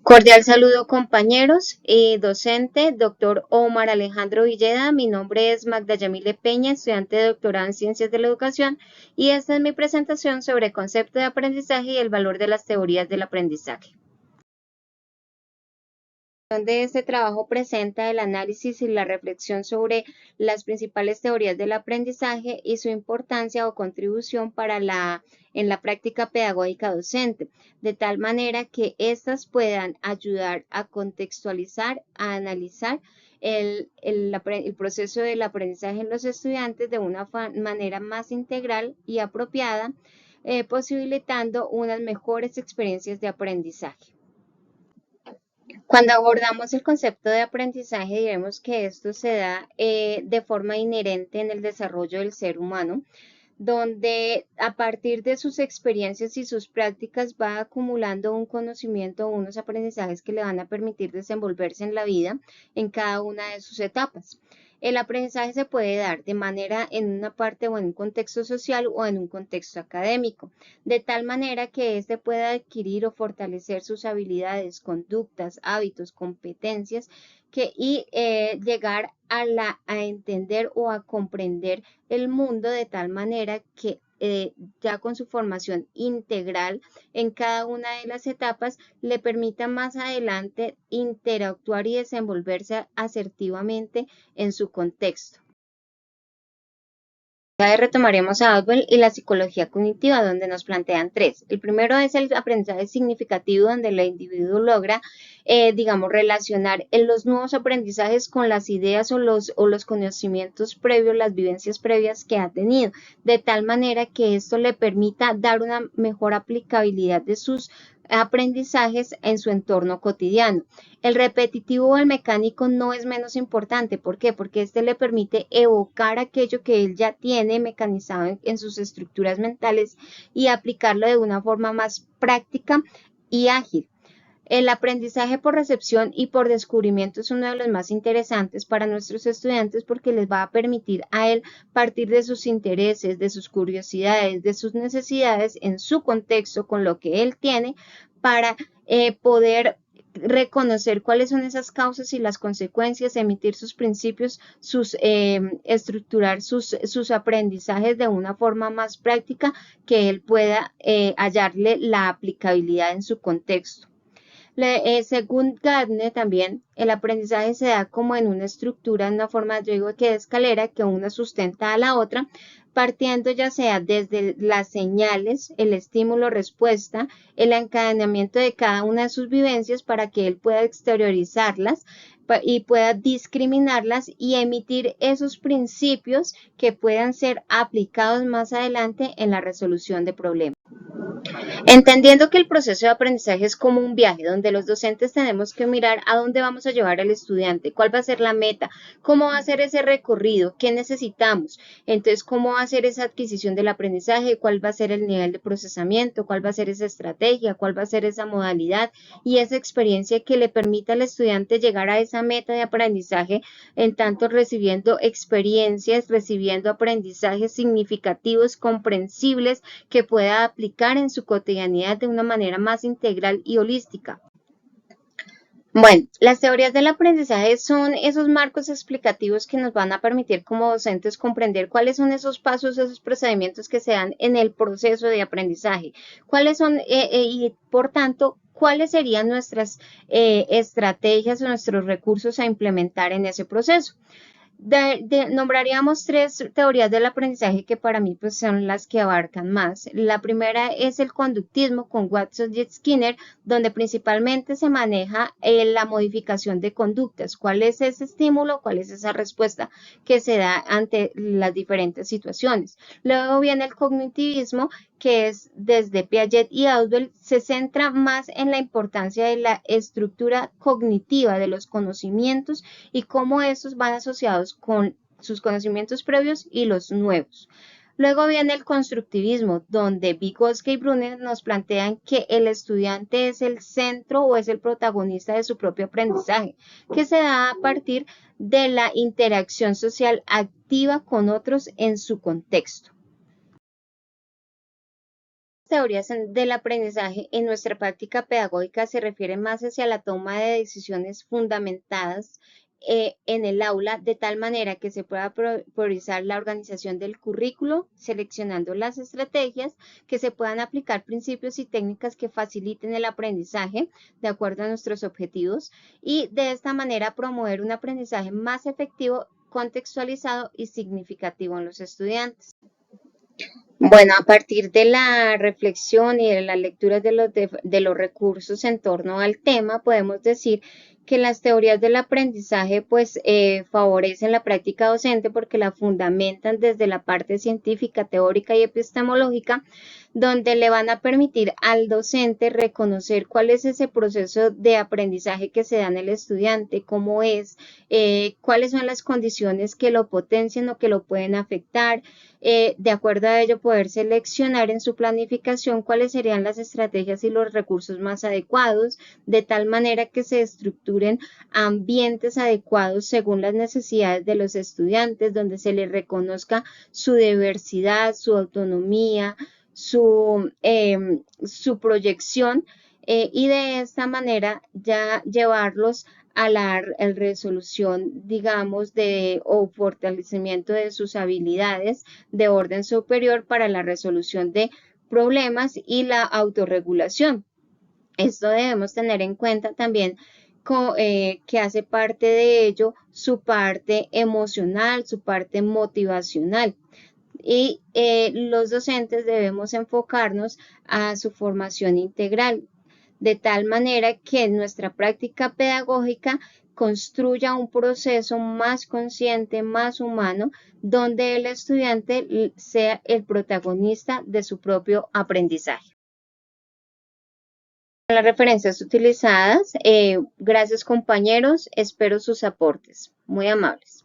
Cordial saludo compañeros y docente, doctor Omar Alejandro Villeda. Mi nombre es Magda Yamile Peña, estudiante de doctorado en Ciencias de la Educación y esta es mi presentación sobre el concepto de aprendizaje y el valor de las teorías del aprendizaje. De este trabajo presenta el análisis y la reflexión sobre las principales teorías del aprendizaje y su importancia o contribución en la práctica pedagógica docente, de tal manera que éstas puedan ayudar a contextualizar, a analizar el proceso del aprendizaje en los estudiantes de una manera más integral y apropiada, posibilitando unas mejores experiencias de aprendizaje. Cuando abordamos el concepto de aprendizaje, diremos que esto se da de forma inherente en el desarrollo del ser humano, donde a partir de sus experiencias y sus prácticas va acumulando un conocimiento o unos aprendizajes que le van a permitir desenvolverse en la vida en cada una de sus etapas. El aprendizaje se puede dar de manera en una parte o en un contexto social o en un contexto académico, de tal manera que éste pueda adquirir o fortalecer sus habilidades, conductas, hábitos, competencias y llegar a entender o a comprender el mundo de tal manera que ya con su formación integral en cada una de las etapas le permita más adelante interactuar y desenvolverse asertivamente en su contexto. Retomaremos a Outwell y la psicología cognitiva, donde nos plantean tres. El primero es el aprendizaje significativo, donde el individuo logra, digamos, relacionar los nuevos aprendizajes con las ideas o los conocimientos previos, las vivencias previas que ha tenido, de tal manera que esto le permita dar una mejor aplicabilidad de sus aprendizajes en su entorno cotidiano. El repetitivo o el mecánico no es menos importante. ¿Por qué? Porque este le permite evocar aquello que él ya tiene mecanizado en sus estructuras mentales y aplicarlo de una forma más práctica y ágil. El aprendizaje por recepción y por descubrimiento es uno de los más interesantes para nuestros estudiantes porque les va a permitir a él partir de sus intereses, de sus curiosidades, de sus necesidades en su contexto con lo que él tiene para poder reconocer cuáles son esas causas y las consecuencias, emitir sus principios, estructurar sus aprendizajes de una forma más práctica que él pueda hallarle la aplicabilidad en su contexto. Según Gardner también, el aprendizaje se da como en una estructura, en una forma, yo digo que de escalera, que una sustenta a la otra, partiendo ya sea desde las señales, el estímulo-respuesta, el encadenamiento de cada una de sus vivencias para que él pueda exteriorizarlas y pueda discriminarlas y emitir esos principios que puedan ser aplicados más adelante en la resolución de problemas. Entendiendo que el proceso de aprendizaje es como un viaje donde los docentes tenemos que mirar a dónde vamos a llevar al estudiante, cuál va a ser la meta, cómo va a ser ese recorrido, qué necesitamos, entonces cómo va a ser esa adquisición del aprendizaje, cuál va a ser el nivel de procesamiento, cuál va a ser esa estrategia, cuál va a ser esa modalidad y esa experiencia que le permita al estudiante llegar a esa meta de aprendizaje, en tanto recibiendo experiencias, recibiendo aprendizajes significativos, comprensibles, que pueda aplicar en su cotidianidad de una manera más integral y holística. Bueno, las teorías del aprendizaje son esos marcos explicativos que nos van a permitir como docentes comprender cuáles son esos pasos, esos procedimientos que se dan en el proceso de aprendizaje, cuáles son y por tanto, cuáles serían nuestras estrategias o nuestros recursos a implementar en ese proceso. Nombraríamos tres teorías del aprendizaje que para mí pues, son las que abarcan más. La primera es el conductismo con Watson y Skinner, donde principalmente se maneja la modificación de conductas. ¿Cuál es ese estímulo? ¿Cuál es esa respuesta que se da ante las diferentes situaciones? Luego viene el cognitivismo, que es desde Piaget y Outwell, se centra más en la importancia de la estructura cognitiva de los conocimientos y cómo estos van asociados con sus conocimientos previos y los nuevos. Luego viene el constructivismo, donde Vygotsky y Brunner nos plantean que el estudiante es el centro o es el protagonista de su propio aprendizaje, que se da a partir de la interacción social activa con otros en su contexto. Teorías del aprendizaje en nuestra práctica pedagógica se refieren más hacia la toma de decisiones fundamentadas en el aula, de tal manera que se pueda priorizar la organización del currículo, seleccionando las estrategias, que se puedan aplicar principios y técnicas que faciliten el aprendizaje de acuerdo a nuestros objetivos y de esta manera promover un aprendizaje más efectivo, contextualizado y significativo en los estudiantes. Bueno, a partir de la reflexión y de la lectura de los recursos en torno al tema, podemos decir que las teorías del aprendizaje pues favorecen la práctica docente porque la fundamentan desde la parte científica, teórica y epistemológica, donde le van a permitir al docente reconocer cuál es ese proceso de aprendizaje que se da en el estudiante, cómo es, cuáles son las condiciones que lo potencian o que lo pueden afectar, de acuerdo a ello poder seleccionar en su planificación cuáles serían las estrategias y los recursos más adecuados, de tal manera que se estructuren ambientes adecuados según las necesidades de los estudiantes, donde se les reconozca su diversidad, su autonomía, su proyección y de esta manera ya llevarlos a la resolución, digamos, o fortalecimiento de sus habilidades de orden superior para la resolución de problemas y la autorregulación. Esto debemos tener en cuenta también que hace parte de ello su parte emocional, su parte motivacional. Y los docentes debemos enfocarnos a su formación integral, de tal manera que nuestra práctica pedagógica construya un proceso más consciente, más humano, donde el estudiante sea el protagonista de su propio aprendizaje. Las referencias utilizadas, gracias compañeros, espero sus aportes, muy amables.